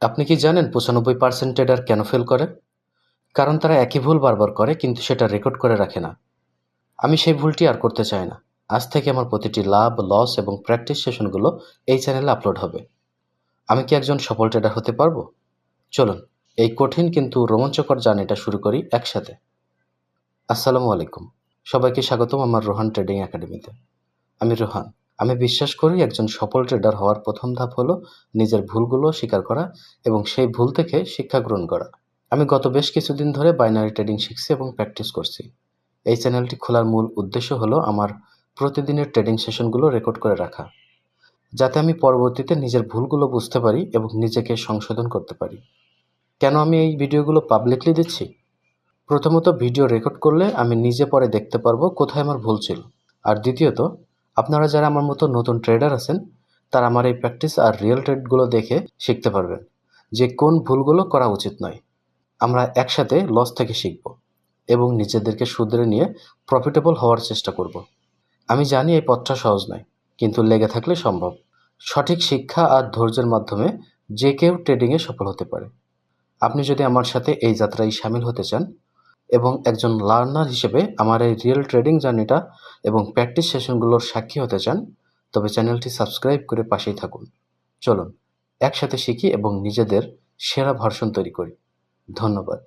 আপনি কি জানেন 95% ট্রেডার কেন ফেল করে? কারণ তারা একই ভুল বারবার করে কিন্তু সেটা রেকর্ড করে রাখে না। আমি সেই ভুলটি আর করতে চাই না। আজ থেকে আমার প্রতিটি লাভ, লস এবং প্র্যাকটিস সেশনগুলো এই চ্যানেলে আপলোড হবে। আমি কি একজন সফল ট্রেডার হতে পারবো? চলুন, এই কঠিন কিন্তু রোমাঞ্চকর জার্নিটা শুরু করি একসাথে। আসসালামু আলাইকুম। সবাইকে স্বাগতম আমার রোহান ট্রেডিং একাডেমিতে। আমি রোহান। আমি বিশ্বাস করি একজন সফল ট্রেডার হওয়ার প্রথম ধাপ হলো নিজের ভুলগুলো স্বীকার করা এবং সেই ভুল থেকে শিক্ষা গ্রহণ করা। আমি গত বেশ কিছুদিন ধরে বাইনারি ট্রেডিং শিখছি এবং প্র্যাকটিস করছি। এই চ্যানেলটি খোলার মূল উদ্দেশ্য হলো আমার প্রতিদিনের ট্রেডিং সেশনগুলো রেকর্ড করে রাখা, যাতে আমি পরবর্তীতে নিজের ভুলগুলো বুঝতে পারি এবং নিজেকে সংশোধন করতে পারি। কেন আমি এই ভিডিওগুলো পাবলিকলি দিচ্ছি? প্রথমত, ভিডিও রেকর্ড করলে আমি নিজে পরে দেখতে পারবো কোথায় আমার ভুল ছিল। আর দ্বিতীয়ত, আপনারা যারা আমার মতো নতুন ট্রেডার আছেন, তারা আমার এই প্র্যাকটিস আর রিয়েল ট্রেডগুলো দেখে শিখতে পারবেন যে কোন ভুলগুলো করা উচিত নয়। আমরা একসাথে লস থেকে শিখব এবং নিজেদেরকে শুধরে নিয়ে প্রফিটেবল হওয়ার চেষ্টা করব। আমি জানি এই পথটা সহজ নয়, কিন্তু লেগে থাকলে সম্ভব। সঠিক শিক্ষা আর ধৈর্যের মাধ্যমে যে কেউ ট্রেডিংয়ে সফল হতে পারে। আপনি যদি আমার সাথে এই যাত্রায় সামিল হতে চান এবং একজন লার্নার হিসেবে আমার এই রিয়েল ট্রেডিং জার্নিটা এবং প্র্যাকটিস সেশনগুলোর সাক্ষী হতে চান, তবে চ্যানেলটি সাবস্ক্রাইব করে পাশেই থাকুন। চলুন একসাথে শিখি এবং নিজেদের সেরা ভার্সন তৈরি করি। ধন্যবাদ।